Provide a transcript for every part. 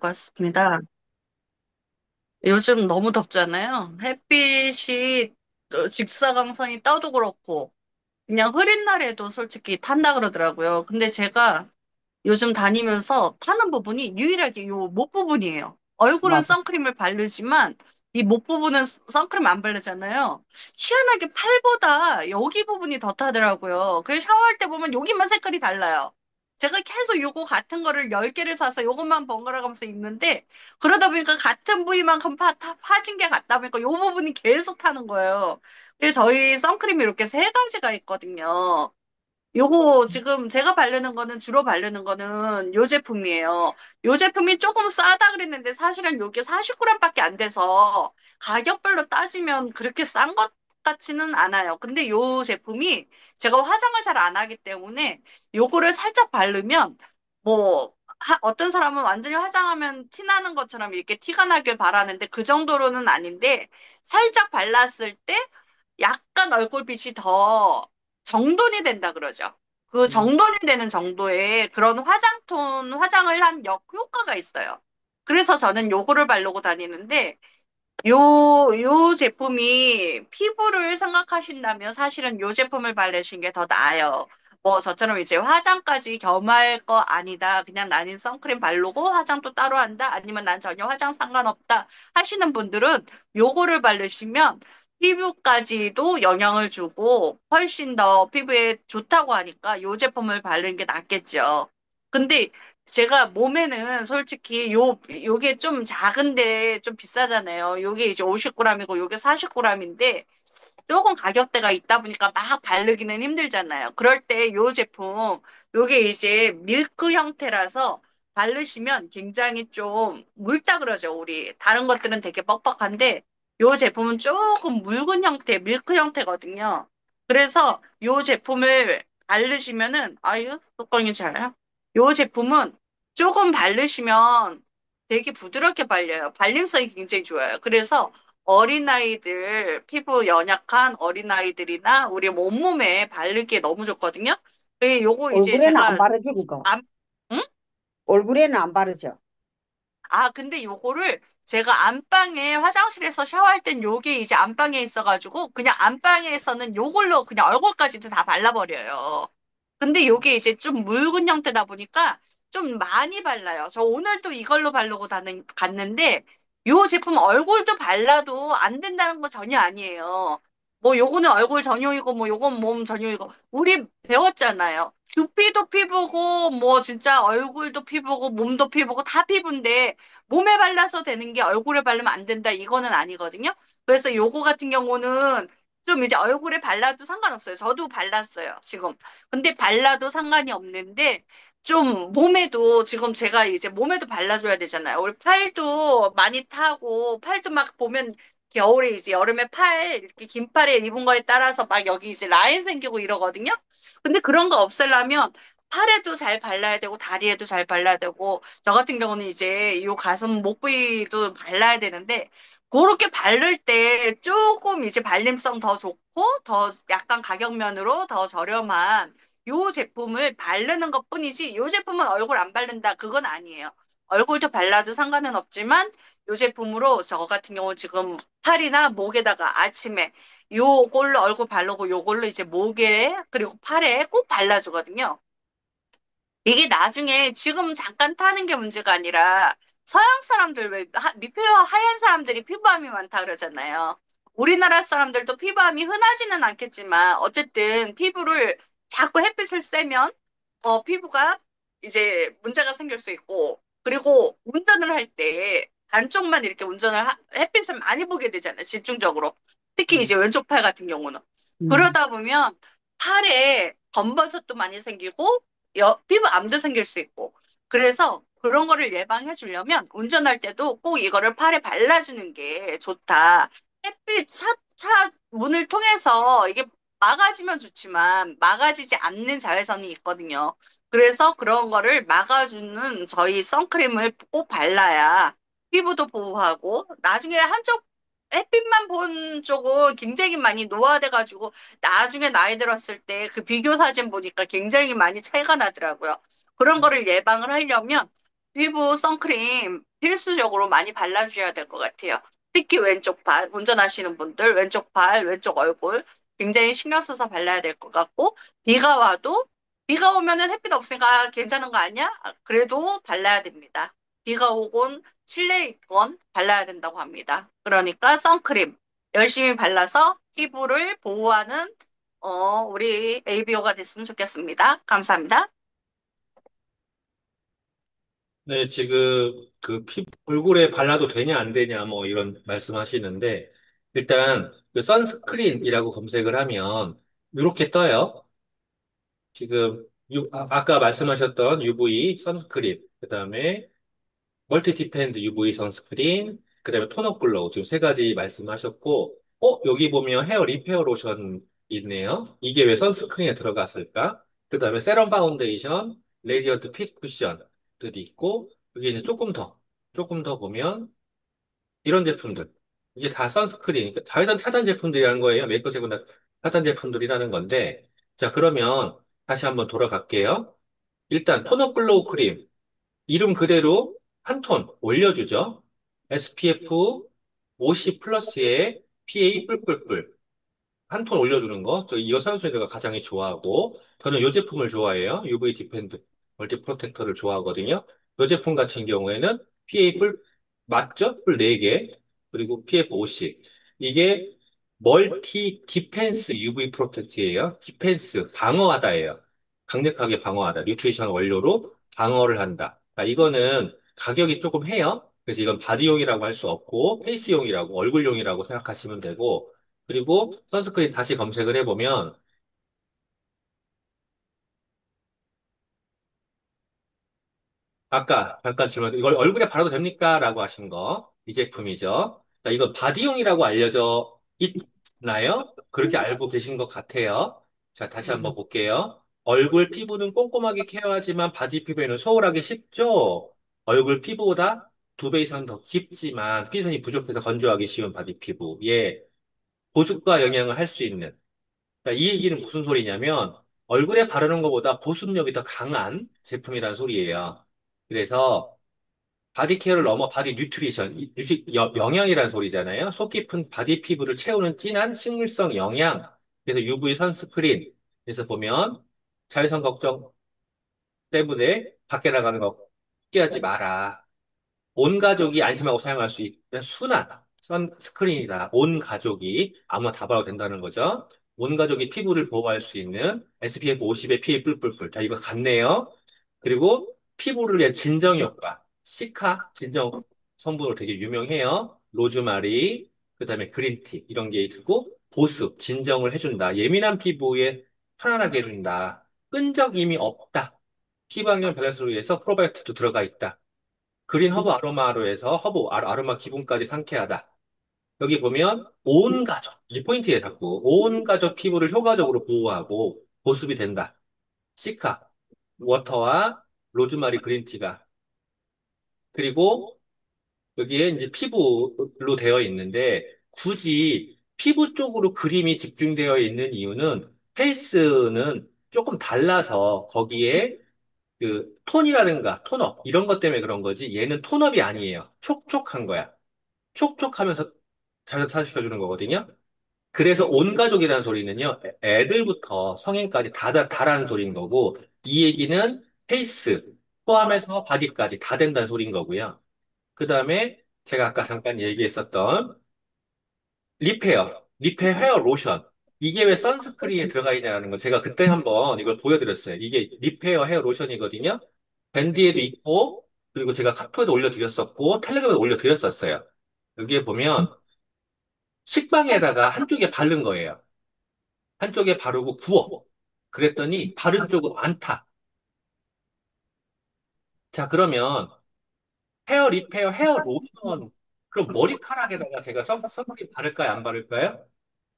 맞습니다. 요즘 너무 덥잖아요. 햇빛이 직사광선이 떠도 그렇고 그냥 흐린 날에도 솔직히 탄다 그러더라고요. 근데 제가 요즘 다니면서 타는 부분이 유일하게 요 목 부분이에요. 얼굴은 맞아. 선크림을 바르지만 이 목 부분은 선크림 안 바르잖아요. 희한하게 팔보다 여기 부분이 더 타더라고요. 그 샤워할 때 보면 여기만 색깔이 달라요. 제가 계속 요거 같은 거를 10개를 사서 요것만 번갈아 가면서 입는데 그러다 보니까 같은 부위만큼 파진 게 같다 보니까 요 부분이 계속 타는 거예요. 그래서 저희 선크림이 이렇게 세 가지가 있거든요. 요거 지금 제가 바르는 거는 주로 바르는 거는 요 제품이에요. 요 제품이 조금 싸다 그랬는데 사실은 요게 40g밖에 안 돼서 가격별로 따지면 그렇게 싼 것 같지는 않아요. 근데 요 제품이 제가 화장을 잘 안 하기 때문에 요거를 살짝 바르면 뭐 어떤 사람은 완전히 화장하면 티 나는 것처럼 이렇게 티가 나길 바라는데 그 정도로는 아닌데 살짝 발랐을 때 약간 얼굴빛이 더 정돈이 된다 그러죠. 그 음. 정돈이 되는 정도의 그런 화장톤, 화장을 한 효과가 있어요. 그래서 저는 요거를 바르고 다니는데, 요 제품이 피부를 생각하신다면 사실은 요 제품을 바르신 게 더 나아요. 뭐 저처럼 이제 화장까지 겸할 거 아니다. 그냥 나는 선크림 바르고 화장도 따로 한다. 아니면 난 전혀 화장 상관없다. 하시는 분들은 요거를 바르시면 피부까지도 영향을 주고 훨씬 더 피부에 좋다고 하니까 요 제품을 바르는 게 낫겠죠. 근데 제가 몸에는 솔직히 요게 좀 작은데 좀 비싸잖아요. 요게 이제 50g이고 요게 40g인데 조금 가격대가 있다 보니까 막 바르기는 힘들잖아요. 그럴 때 요 제품, 요게 이제 밀크 형태라서 바르시면 굉장히 좀 묽다 그러죠, 우리. 다른 것들은 되게 뻑뻑한데 요 제품은 조금 묽은 형태, 밀크 형태거든요. 그래서 요 제품을 바르시면은, 아유, 뚜껑이 잘. 요 제품은 조금 바르시면 되게 부드럽게 발려요. 발림성이 굉장히 좋아요. 그래서 어린아이들, 피부 연약한 어린아이들이나 우리 온몸에 바르기에 너무 좋거든요. 요거 이제 얼굴에는 안 제가 바르죠, 그거. 안, 응? 얼굴에는 안 바르죠. 아, 근데 요거를 제가 안방에 화장실에서 샤워할 땐 요게 이제 안방에 있어가지고 그냥 안방에서는 요걸로 그냥 얼굴까지도 다 발라버려요. 근데 요게 이제 좀 묽은 형태다 보니까 좀 많이 발라요. 저 오늘도 이걸로 바르고 갔는데 요 제품 얼굴도 발라도 안 된다는 거 전혀 아니에요. 뭐 요거는 얼굴 전용이고 뭐 요건 몸 전용이고 우리 배웠잖아요. 두피도 피부고 뭐 진짜 얼굴도 피부고 몸도 피부고 다 피부인데 몸에 발라서 되는 게 얼굴에 바르면 안 된다 이거는 아니거든요. 그래서 요거 같은 경우는 좀 이제 얼굴에 발라도 상관없어요. 저도 발랐어요, 지금. 근데 발라도 상관이 없는데 좀 몸에도 지금 제가 이제 몸에도 발라줘야 되잖아요. 우리 팔도 많이 타고 팔도 막 보면 겨울에 이제 여름에 팔 이렇게 긴 팔에 입은 거에 따라서 막 여기 이제 라인 생기고 이러거든요. 근데 그런 거 없애려면 팔에도 잘 발라야 되고 다리에도 잘 발라야 되고 저 같은 경우는 이제 요 가슴 목 부위도 발라야 되는데 그렇게 바를 때 조금 이제 발림성 더 좋고 더 약간 가격면으로 더 저렴한 요 제품을 바르는 것뿐이지 요 제품은 얼굴 안 바른다 그건 아니에요. 얼굴도 발라도 상관은 없지만 요 제품으로 저 같은 경우 지금 팔이나 목에다가 아침에 요걸로 얼굴 바르고 요걸로 이제 목에 그리고 팔에 꼭 발라주거든요. 이게 나중에 지금 잠깐 타는 게 문제가 아니라 서양 사람들 왜 미표 하얀 사람들이 피부암이 많다 그러잖아요. 우리나라 사람들도 피부암이 흔하지는 않겠지만 어쨌든 피부를 자꾸 햇빛을 쐬면 피부가 이제 문제가 생길 수 있고 그리고 운전을 할 때 반쪽만 이렇게 햇빛을 많이 보게 되잖아요. 집중적으로. 특히 음. 이제 왼쪽 팔 같은 경우는. 음. 그러다 보면 팔에 검버섯도 많이 생기고 피부암도 생길 수 있고. 그래서 그런 거를 예방해 주려면 운전할 때도 꼭 이거를 팔에 발라주는 게 좋다. 햇빛 차 문을 통해서 이게 막아지면 좋지만 막아지지 않는 자외선이 있거든요. 그래서 그런 거를 막아주는 저희 선크림을 꼭 발라야 피부도 보호하고 나중에 한쪽 햇빛만 본 쪽은 굉장히 많이 노화돼가지고 나중에 나이 들었을 때 그 비교 사진 보니까 굉장히 많이 차이가 나더라고요. 그런 거를 예방을 하려면 피부 선크림 필수적으로 많이 발라주셔야 될 것 같아요. 특히 왼쪽 팔, 운전하시는 분들, 왼쪽 팔, 왼쪽 얼굴 굉장히 신경 써서 발라야 될 것 같고, 비가 와도, 비가 오면은 햇빛 없으니까 괜찮은 거 아니야? 그래도 발라야 됩니다. 비가 오건 실내에 있건 발라야 된다고 합니다. 그러니까 선크림 열심히 발라서 피부를 보호하는, 우리 ABO가 됐으면 좋겠습니다. 감사합니다. 네, 지금 얼굴에 발라도 되냐 안 되냐 뭐 이런 말씀하시는데 일단 그 선스크린이라고 검색을 하면 이렇게 떠요. 지금 아까 말씀하셨던 UV 선스크린, 그다음에 멀티 디펜드 UV 선스크린, 그다음에 톤업 글로우 지금 세 가지 말씀하셨고, 여기 보면 헤어 리페어 로션 있네요. 이게 왜 선스크린에 들어갔을까? 그다음에 세럼 파운데이션, 레디언트 핏 쿠션들이 있고, 여기 이제 조금 더 보면 이런 제품들. 이게 다 선스크린, 그러니까 자외선 차단 제품들이라는 거예요. 메이크업 제품 다 차단 제품들이라는 건데, 자, 그러면 다시 한번 돌아갈게요. 일단 톤업 글로우 크림. 이름 그대로 한 톤 올려주죠. SPF 50 플러스에 PA 뿔뿔뿔. 한 톤 올려주는 거. 이 여성수들가 가장 좋아하고, 저는 이 제품을 좋아해요. UV 디펜드 멀티 프로텍터를 좋아하거든요. 이 제품 같은 경우에는 PA 뿔, 맞죠? 뿔 4개. 그리고 PF 50. 이게 멀티 디펜스 UV 프로텍트예요. 디펜스, 방어하다예요. 강력하게 방어하다. 뉴트리션 원료로 방어를 한다. 자, 이거는 가격이 조금 해요. 그래서 이건 바디용이라고 할 수 없고, 페이스용이라고, 얼굴용이라고 생각하시면 되고, 그리고 선스크린 다시 검색을 해보면 아까 잠깐 질문 이걸 얼굴에 바르도 됩니까? 라고 하신 거 이 제품이죠. 자, 이건 바디용이라고 알려져 있나요? 그렇게 알고 계신 것 같아요. 자, 다시 한번 볼게요. 얼굴 피부는 꼼꼼하게 케어하지만 바디 피부에는 소홀하기 쉽죠? 얼굴 피부보다 2배 이상 더 깊지만 피선이 부족해서 건조하기 쉬운 바디 피부에 보습과 영양을 할 수 있는 자, 이 얘기는 무슨 소리냐면 얼굴에 바르는 것보다 보습력이 더 강한 제품이라는 소리예요. 그래서 바디 케어를 넘어 바디 뉴트리션, 영양이라는 소리잖아요. 속 깊은 바디 피부를 채우는 진한 식물성 영양. 그래서 UV 선스크린. 그래서 보면 자외선 걱정 때문에 밖에 나가는 거 포기하지 마라. 온 가족이 안심하고 사용할 수 있는 순한 선스크린이다. 온 가족이 아무나 다 봐도 된다는 거죠. 온 가족이 피부를 보호할 수 있는 SPF 50의 피해 뿔뿔뿔. 자, 이거 같네요. 그리고 피부를 위한 진정 효과. 시카 진정 성분으로 되게 유명해요. 로즈마리, 그다음에 그린티 이런 게 있고 보습, 진정을 해준다. 예민한 피부에 편안하게 해준다. 끈적임이 없다. 피부환경 밸런스를 위해서 프로바이오틱도 들어가 있다. 그린 허브 아로마로 해서 아로마 기분까지 상쾌하다. 여기 보면 온 가족, 이 포인트에 자꾸 온 가족 피부를 효과적으로 보호하고 보습이 된다. 시카, 워터와 로즈마리 그린티가 그리고 여기에 이제 피부로 되어 있는데 굳이 피부 쪽으로 그림이 집중되어 있는 이유는 페이스는 조금 달라서 거기에 그 톤이라든가 톤업 이런 것 때문에 그런 거지 얘는 톤업이 아니에요. 촉촉한 거야. 촉촉하면서 자극시켜주는 거거든요. 그래서 온 가족이라는 소리는요, 애들부터 성인까지 다라는 소리인 거고, 이 얘기는 페이스 포함해서 바디까지 다 된다는 소리인 거고요. 그 다음에 제가 아까 잠깐 얘기했었던 리페어 헤어 로션. 이게 왜 선스크린에 들어가 있냐는 거 제가 그때 한번 이걸 보여드렸어요. 이게 리페어 헤어 로션이거든요. 밴디에도 있고, 그리고 제가 카톡에도 올려드렸었고, 텔레그램에도 올려드렸었어요. 여기에 보면 식빵에다가 한쪽에 바른 거예요. 한쪽에 바르고 구워. 그랬더니 바른 쪽은 안 타. 자, 그러면 헤어 리페어, 헤어 로션. 그럼 머리카락에다가 제가 선크림 바를까요? 안 바를까요?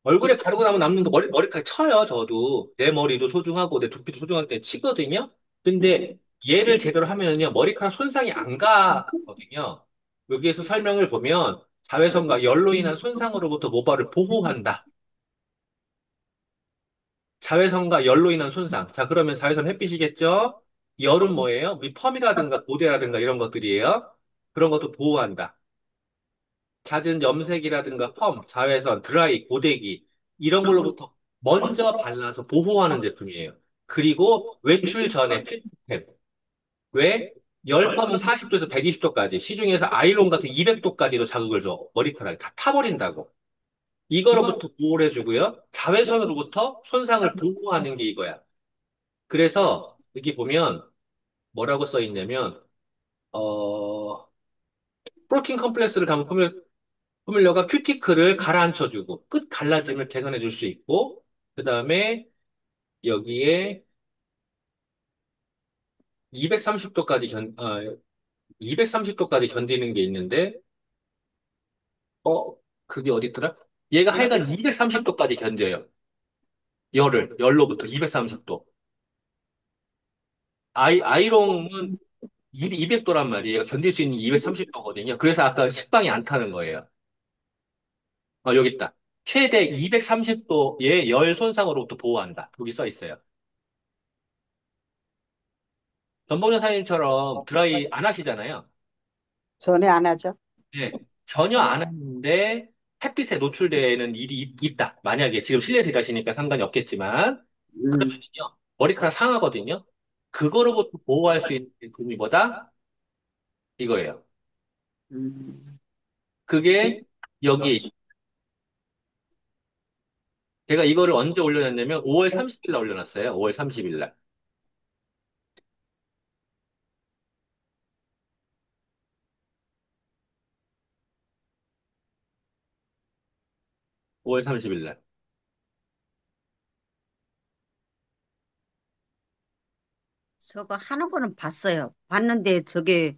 얼굴에 바르고 나면 남는 거 머리카락 쳐요, 저도. 내 머리도 소중하고 내 두피도 소중할 때 치거든요? 근데 얘를 제대로 하면요, 머리카락 손상이 안 가거든요. 여기에서 설명을 보면 자외선과 열로 인한 손상으로부터 모발을 보호한다. 자외선과 열로 인한 손상. 자, 그러면 자외선 햇빛이겠죠? 열은 뭐예요? 이 펌이라든가 고데라든가 이런 것들이에요. 그런 것도 보호한다. 잦은 염색이라든가 펌, 자외선, 드라이, 고데기 이런 걸로부터 먼저 발라서 보호하는 제품이에요. 그리고 외출 전에 필수템. 왜? 열펌은 40도에서 120도까지, 시중에서 아이론 같은 200도까지도 자극을 줘. 머리카락이 다 타버린다고. 이거로부터 보호를 해주고요. 자외선으로부터 손상을 보호하는 게 이거야. 그래서 여기 보면 뭐라고 써 있냐면, 프로틴 컴플렉스를 담은 포뮬러가 큐티클을 가라앉혀주고 끝 갈라짐을 개선해 줄 수 있고, 그 다음에 여기에 230도까지 230도까지 견디는 게 있는데, 어, 그게 어디 있더라? 얘가 하여간 230도까지 견뎌요. 열로부터 230도. 아이롱은 200도란 말이에요. 견딜 수 있는 230도거든요. 그래서 아까 식빵이 안 타는 거예요. 여기 있다. 최대 230도의 열 손상으로부터 보호한다. 여기 써 있어요. 전봉 여사님처럼 드라이 안 하시잖아요. 전에 안 하죠. 네. 전혀 안 하는데 햇빛에 노출되는 일이 있다. 만약에 지금 실내에서 일하시니까 상관이 없겠지만, 음, 그러면요. 머리카락 상하거든요. 그거로부터 보호할 수 있는 제품이보다 이거예요. 음. 그게 여기에 제가 이거를 언제 올려놨냐면 5월 30일 날 올려놨어요. 5월 30일 날. 5월 30일 날. 저거 하는 거는 봤어요. 봤는데 저게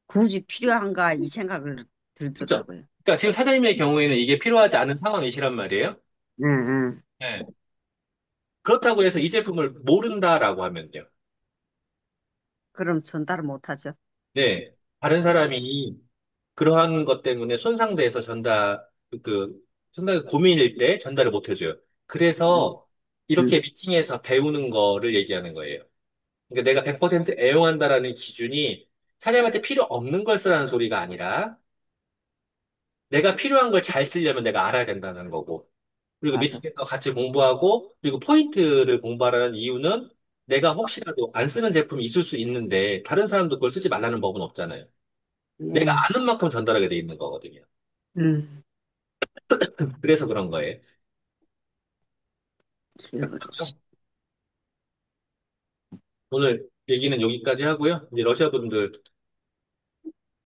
굳이 필요한가 이 생각을 그렇죠? 들더라고요. 그러니까 지금 사장님의 경우에는 이게 필요하지 않은 상황이시란 말이에요. 응, 응. 네. 그렇다고 해서 이 제품을 모른다라고 하면 돼요. 그럼 전달을 못 하죠. 네. 다른 사람이 그러한 것 때문에 손상돼서 상당히 고민일 때 전달을 못 해줘요. 음, 그래서 이렇게 음, 미팅에서 배우는 거를 얘기하는 거예요. 그러니까 내가 100% 애용한다라는 기준이 사장님한테 필요 없는 걸 쓰라는 소리가 아니라 내가 필요한 걸 잘 쓰려면 내가 알아야 된다는 거고. 그리고 맞아. 미팅에서 같이 공부하고, 그리고 포인트를 공부하라는 이유는 내가 혹시라도 안 쓰는 제품이 있을 수 있는데, 다른 사람도 그걸 쓰지 말라는 법은 없잖아요. 내가 네. 아는 만큼 전달하게 돼 있는 거거든요. 음, 그래서 그런 거예요. 기억을 없이. 오늘 얘기는 여기까지 하고요. 이제 러시아 분들